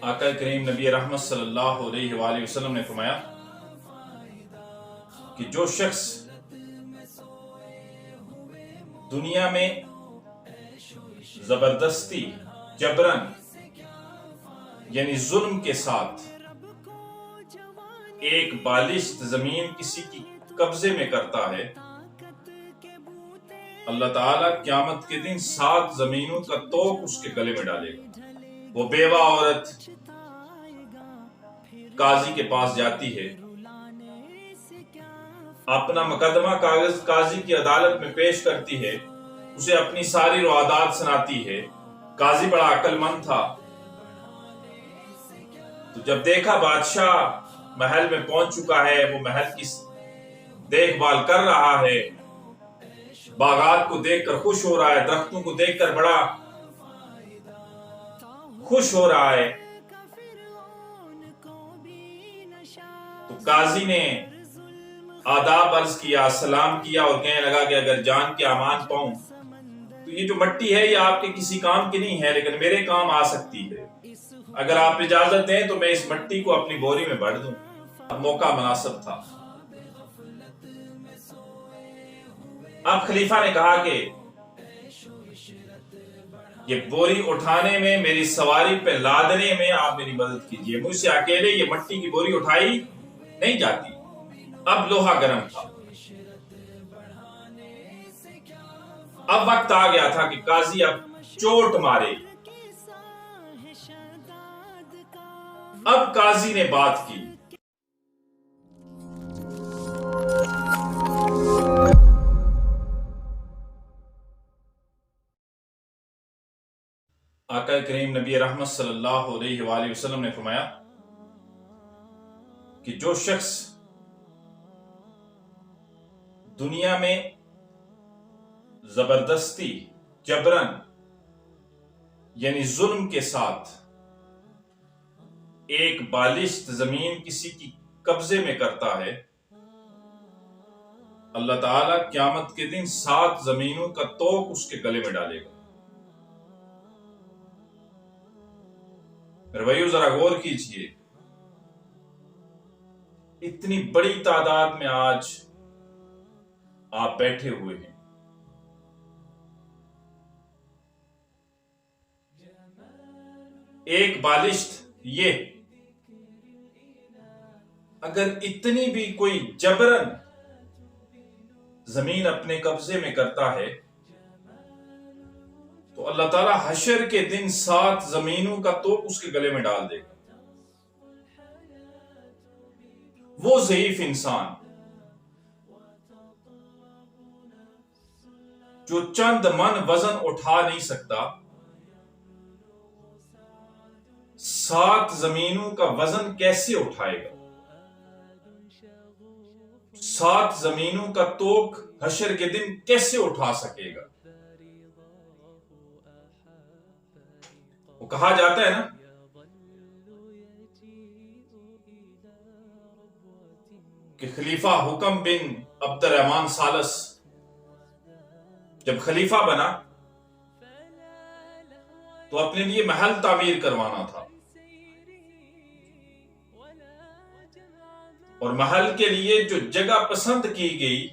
آقا کریم نبی رحمت صلی اللہ علیہ وآلہ وسلم نے فرمایا کہ جو شخص دنیا میں زبردستی جبرن یعنی ظلم کے ساتھ ایک بالشت زمین کسی کی قبضے میں کرتا ہے، اللہ تعالیٰ قیامت کے دن 7 زمینوں کا توق اس کے گلے میں ڈالے گا۔ وہ بیوہ عورت قاضی کے پاس جاتی ہے، اپنا مقدمہ قاضی کی عدالت میں پیش کرتی ہے، اسے اپنی ساری روادات سناتی ہے۔ قاضی بڑا عقل مند تھا، تو جب دیکھا بادشاہ محل میں پہنچ چکا ہے، وہ محل کی دیکھ بھال کر رہا ہے، باغات کو دیکھ کر خوش ہو رہا ہے، درختوں کو دیکھ کر بڑا خوش ہو رہا ہے، تو قاضی نے آداب عرض کیا، سلام کیا اور کہنے لگا کہ اگر جان کے امان پاؤں تو یہ جو مٹی ہے یہ آپ کے کسی کام کی نہیں ہے، لیکن میرے کام آ سکتی ہے۔ اگر آپ اجازت دیں تو میں اس مٹی کو اپنی بوری میں بھر دوں۔ موقع مناسب تھا۔ اب خلیفہ نے کہا کہ یہ بوری اٹھانے میں، میری سواری پہ لادنے میں آپ میری مدد کیجیے، مجھ سے اکیلے یہ مٹی کی بوری اٹھائی نہیں جاتی۔ اب لوہا گرم تھا، اب وقت آ گیا تھا کہ قاضی اب چوٹ مارے۔ اب قاضی نے بات کی، آقا کریم نبی رحمت صلی اللہ علیہ وآلہ وسلم نے فرمایا کہ جو شخص دنیا میں زبردستی جبرن یعنی ظلم کے ساتھ ایک بالشت زمین کسی کی قبضے میں کرتا ہے، اللہ تعالیٰ قیامت کے دن 7 زمینوں کا توق اس کے گلے میں ڈالے گا۔ رویو ذرا غور کیجئے، اتنی بڑی تعداد میں آج آپ بیٹھے ہوئے ہیں، ایک بالشت یہ اگر اتنی بھی کوئی جبرن زمین اپنے قبضے میں کرتا ہے تو اللہ تعالیٰ حشر کے دن 7 زمینوں کا توق اس کے گلے میں ڈال دے گا۔ وہ ضعیف انسان جو چند من وزن اٹھا نہیں سکتا، 7 زمینوں کا وزن کیسے اٹھائے گا؟ 7 زمینوں کا توق حشر کے دن کیسے اٹھا سکے گا؟ وہ کہا جاتا ہے نا کہ خلیفہ حکم بن عبد الرحمن ثالث جب خلیفہ بنا تو اپنے لیے محل تعمیر کروانا تھا، اور محل کے لیے جو جگہ پسند کی گئی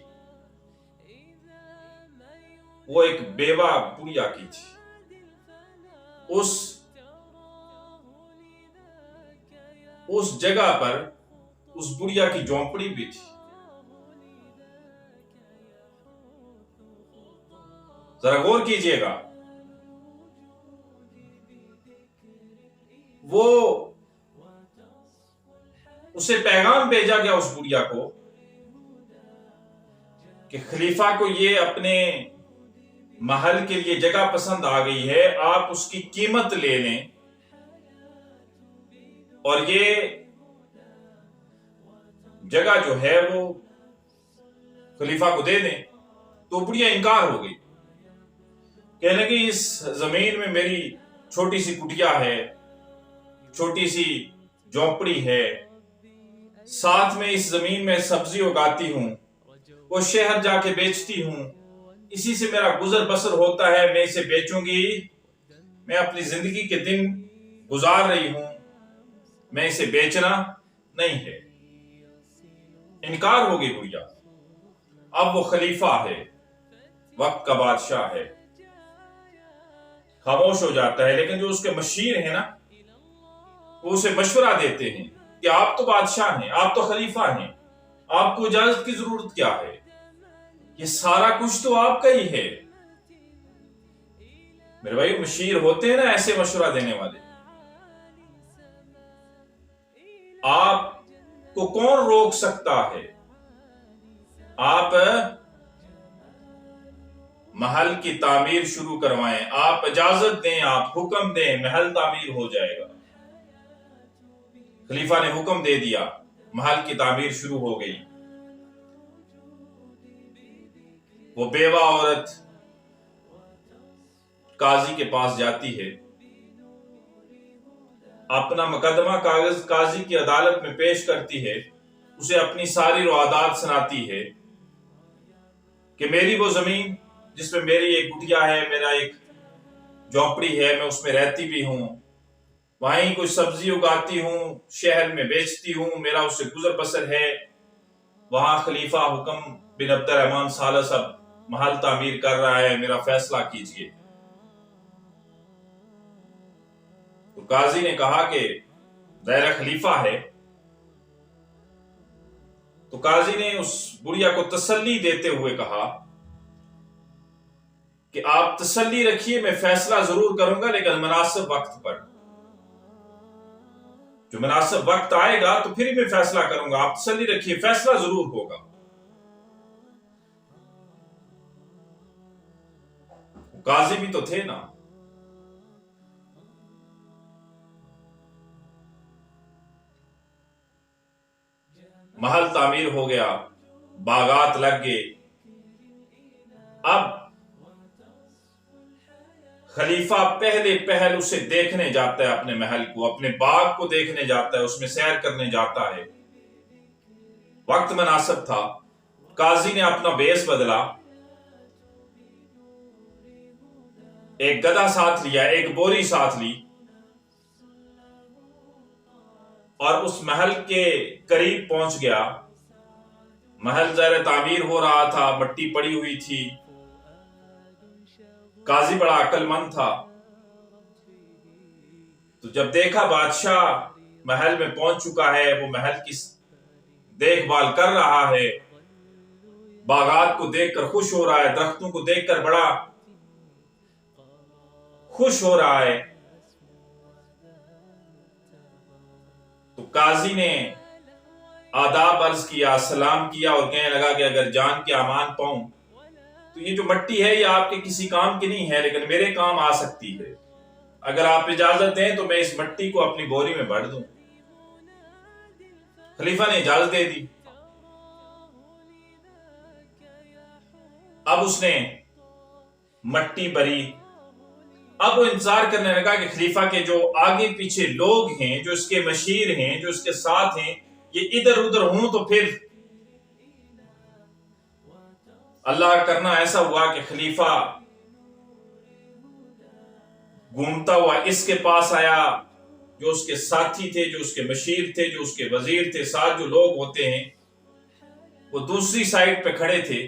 وہ ایک بیوہ بڑھیا کی تھی۔ اس جگہ پر اس بڑھیا کی جھونپڑی بھی تھی۔ ذرا غور کیجئے گا، وہ اسے پیغام بھیجا گیا اس بڑھیا کو کہ خلیفہ کو یہ اپنے محل کے لیے جگہ پسند آ گئی ہے، آپ اس کی قیمت لے لیں اور یہ جگہ جو ہے وہ خلیفہ کو دے دیں۔ تو بڑھیا انکار ہو گئی، کہنے لگی اس زمین میں میری چھوٹی سی کٹیا ہے، چھوٹی سی جھونپڑی ہے، ساتھ میں اس زمین میں سبزی اگاتی ہوں، وہ شہر جا کے بیچتی ہوں، اسی سے میرا گزر بسر ہوتا ہے، میں اسے بیچوں گی، میں اپنی زندگی کے دن گزار رہی ہوں، میں اسے بیچنا نہیں ہے۔ انکار ہو گئی بڑھیا۔ اب وہ خلیفہ ہے، وقت کا بادشاہ ہے، خاموش ہو جاتا ہے، لیکن جو اس کے مشیر ہیں نا، وہ اسے مشورہ دیتے ہیں کہ آپ تو بادشاہ ہیں، آپ تو خلیفہ ہیں، آپ کو اجازت کی ضرورت کیا ہے؟ یہ سارا کچھ تو آپ کا ہی ہے۔ میرے بھائی، مشیر ہوتے ہیں نا ایسے مشورہ دینے والے۔ آپ کو کون روک سکتا ہے؟ آپ محل کی تعمیر شروع کروائیں، آپ اجازت دیں، آپ حکم دیں، محل تعمیر ہو جائے گا۔ خلیفہ نے حکم دے دیا، محل کی تعمیر شروع ہو گئی۔ وہ بیوہ عورت قاضی کے پاس جاتی ہے، اپنا مقدمہ کاغذ قاضی کی عدالت میں پیش کرتی ہے، اسے اپنی ساری روادات سناتی ہے کہ میری وہ زمین جس میں میری ایک گٹیا ہے، میرا ایک جھونپڑی ہے، میں اس میں رہتی بھی ہوں، وہیں کوئی سبزی اگاتی ہوں، شہر میں بیچتی ہوں، میرا اس سے گزر بسر ہے، وہاں خلیفہ حکم بن عبد الرحمن ثالث اب محل تعمیر کر رہا ہے، میرا فیصلہ کیجئے۔ تو قاضی نے کہا کہ ظاہر خلیفہ ہے، تو قاضی نے اس بڑھیا کو تسلی دیتے ہوئے کہا کہ آپ تسلی رکھیے، میں فیصلہ ضرور کروں گا، لیکن مناسب وقت پر۔ جو مناسب وقت آئے گا تو پھر ہی میں فیصلہ کروں گا، آپ تسلی رکھیے، فیصلہ ضرور ہوگا۔ قاضی بھی تو تھے نا۔ محل تعمیر ہو گیا، باغات لگ گئے۔ اب خلیفہ پہلے پہل اسے دیکھنے جاتا ہے، اپنے محل کو، اپنے باغ کو دیکھنے جاتا ہے، اس میں سیر کرنے جاتا ہے۔ وقت مناسب تھا، قاضی نے اپنا بیس بدلا، ایک گدھا ساتھ لیا، ایک بوری ساتھ لی، اور اس محل کے قریب پہنچ گیا۔ محل زیر تعمیر ہو رہا تھا، مٹی پڑی ہوئی تھی۔ قاضی بڑا عقل مند تھا، تو جب دیکھا بادشاہ محل میں پہنچ چکا ہے، وہ محل کی دیکھ بھال کر رہا ہے، باغات کو دیکھ کر خوش ہو رہا ہے، درختوں کو دیکھ کر بڑا خوش ہو رہا ہے، تو قاضی نے آداب عرض کیا، سلام کیا، اور کہنے لگا کہ اگر جان کے امان پاؤں تو یہ جو مٹی ہے یہ آپ کے کسی کام کی نہیں ہے، لیکن میرے کام آ سکتی ہے۔ اگر آپ اجازت دیں تو میں اس مٹی کو اپنی بوری میں بھر دوں۔ خلیفہ نے اجازت دے دی۔ اب اس نے مٹی بھری، اب وہ انتظار کرنے لگا کہ خلیفہ کے جو آگے پیچھے لوگ ہیں، جو اس کے مشیر ہیں، جو اس کے ساتھ ہیں، یہ ادھر ادھر ہوں تو پھر اللہ کرنا ایسا ہوا کہ خلیفہ گھومتا ہوا اس کے پاس آیا، جو اس کے ساتھی تھے، جو اس کے مشیر تھے، جو اس کے وزیر تھے، ساتھ جو لوگ ہوتے ہیں، وہ دوسری سائڈ پہ کھڑے تھے۔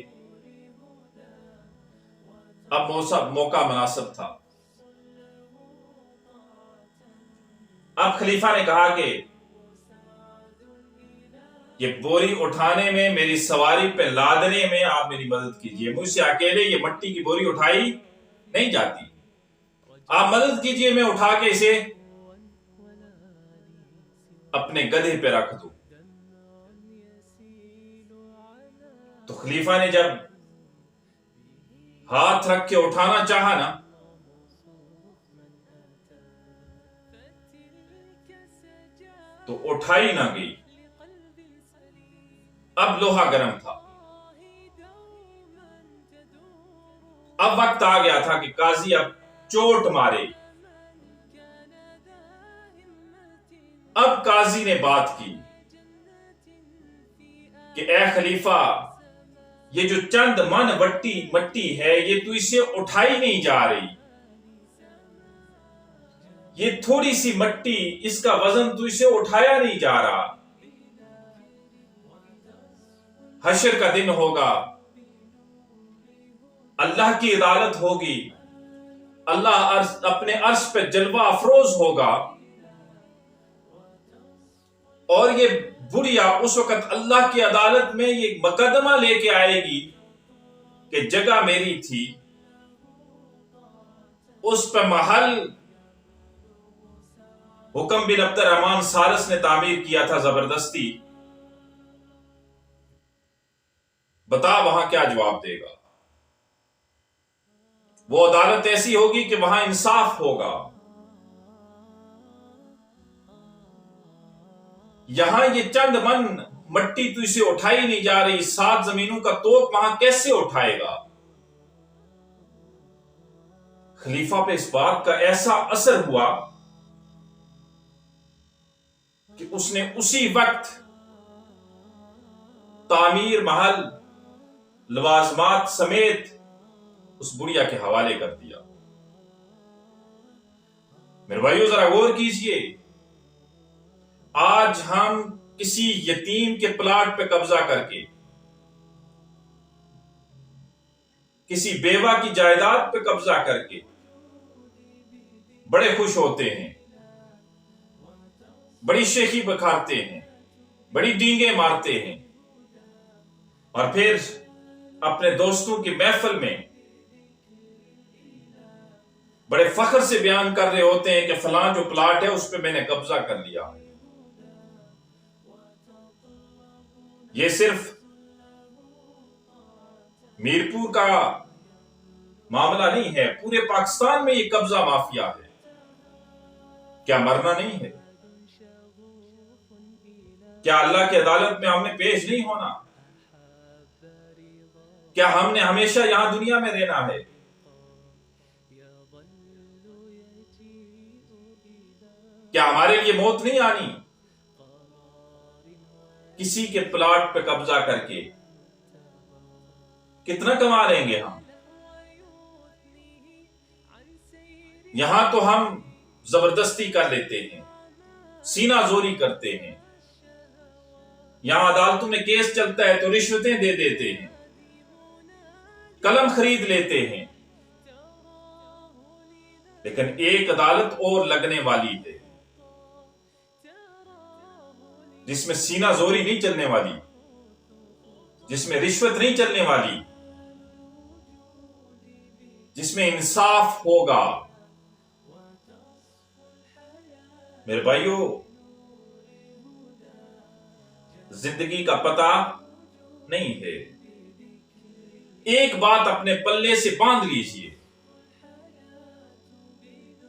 اب موقع مناسب تھا۔ اب خلیفہ نے کہا کہ یہ بوری اٹھانے میں، میری سواری پہ لادنے میں آپ میری مدد کیجئے، مجھ سے اکیلے یہ مٹی کی بوری اٹھائی نہیں جاتی، آپ مدد کیجئے، میں اٹھا کے اسے اپنے گدھے پہ رکھ دوں۔ تو خلیفہ نے جب ہاتھ رکھ کے اٹھانا چاہا نا، تو اٹھائی نہ گئی۔ اب لوہا گرم تھا، اب وقت آ گیا تھا کہ قاضی اب چوٹ مارے۔ اب قاضی نے بات کی کہ اے خلیفہ، یہ جو چند من مٹی ہے یہ تو اسے اٹھائی نہیں جا رہی، یہ تھوڑی سی مٹی، اس کا وزن تو اسے اٹھایا نہیں جا رہا۔ حشر کا دن ہوگا، اللہ کی عدالت ہوگی، اللہ اپنے عرش پہ جلوہ افروز ہوگا، اور یہ بڑھیا اس وقت اللہ کی عدالت میں یہ مقدمہ لے کے آئے گی کہ جگہ میری تھی، اس پہ محل حکم بن عبد الرحمن سالس نے تعمیر کیا تھا زبردستی۔ بتا وہاں کیا جواب دے گا؟ وہ عدالت ایسی ہوگی کہ وہاں انصاف ہوگا۔ یہاں یہ چند من مٹی تو اسے اٹھائی نہیں جا رہی، 7 زمینوں کا توق وہاں کیسے اٹھائے گا؟ خلیفہ پہ اس بات کا ایسا اثر ہوا کہ اس نے اسی وقت تعمیر محل لوازمات سمیت اس بڑھیا کے حوالے کر دیا۔ میرے بھائیو ذرا غور کیجئے، آج ہم کسی یتیم کے پلاٹ پہ قبضہ کر کے، کسی بیوہ کی جائیداد پہ قبضہ کر کے بڑے خوش ہوتے ہیں، بڑی شیخی بکھارتے ہیں، بڑی ڈینگیں مارتے ہیں، اور پھر اپنے دوستوں کی محفل میں بڑے فخر سے بیان کر رہے ہوتے ہیں کہ فلاں جو پلاٹ ہے اس پہ میں نے قبضہ کر لیا۔ یہ صرف میرپور کا معاملہ نہیں ہے، پورے پاکستان میں یہ قبضہ مافیا ہے۔ کیا مرنا نہیں ہے؟ کیا اللہ کی عدالت میں ہم نے پیش نہیں ہونا؟ کیا ہم نے ہمیشہ یہاں دنیا میں رہنا ہے؟ کیا ہمارے لیے موت نہیں آنی؟ کسی کے پلاٹ پہ قبضہ کر کے کتنا کما لیں گے ہم؟ یہاں تو ہم زبردستی کر لیتے ہیں، سینہ زوری کرتے ہیں، یہاں عدالتوں میں کیس چلتا ہے تو رشوتیں دے دیتے ہیں، قلم خرید لیتے ہیں، لیکن ایک عدالت اور لگنے والی ہے جس میں سینہ زوری نہیں چلنے والی، جس میں رشوت نہیں چلنے والی، جس میں انصاف ہوگا۔ میرے بھائیو، زندگی کا پتہ نہیں ہے، ایک بات اپنے پلے سے باندھ لیجئے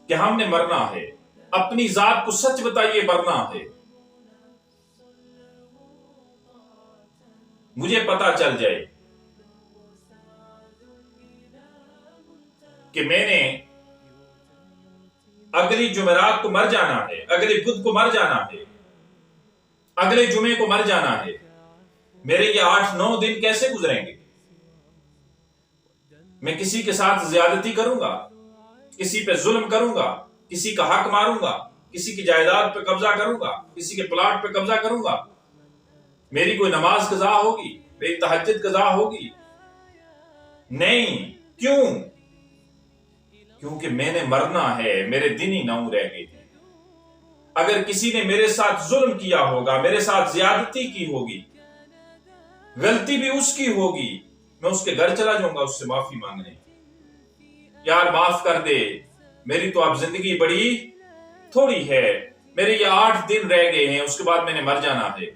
کہ ہم نے مرنا ہے، اپنی ذات کو سچ بتائیے مرنا ہے۔ مجھے پتا چل جائے کہ میں نے اگلی جمعرات کو مر جانا ہے، اگلے بدھ کو مر جانا ہے، اگلے جمعے کو مر جانا ہے، میرے یہ 8-9 دن کیسے گزریں گے؟ میں کسی کے ساتھ زیادتی کروں گا، کسی پہ ظلم کروں گا، کسی کا حق ماروں گا، کسی کی جائیداد پہ قبضہ کروں گا، کسی کے پلاٹ پہ قبضہ کروں گا، میری کوئی نماز قضا ہوگی، میری تہجد قضا ہوگی؟ نہیں۔ کیوں؟ کیونکہ میں نے مرنا ہے، میرے دن ہی 9 رہ گئے ہیں۔ اگر کسی نے میرے ساتھ ظلم کیا ہوگا، میرے ساتھ زیادتی کی ہوگی، غلطی بھی اس کی ہوگی، میں اس کے گھر چلا جاؤں گا اس سے معافی مانگنے، یار معاف کر دے، میری تو اب زندگی بڑی تھوڑی ہے، میرے یہ 8 دن رہ گئے ہیں، اس کے بعد میں نے مر جانا ہے۔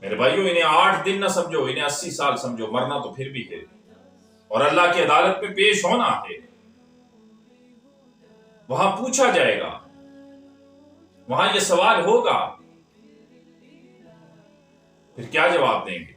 میرے بھائیو، انہیں 8 دن نہ سمجھو، انہیں 80 سال سمجھو، مرنا تو پھر بھی ہے، اور اللہ کی عدالت میں پیش ہونا ہے۔ وہاں پوچھا جائے گا، وہاں یہ سوال ہوگا، پھر کیا جواب دیں گے؟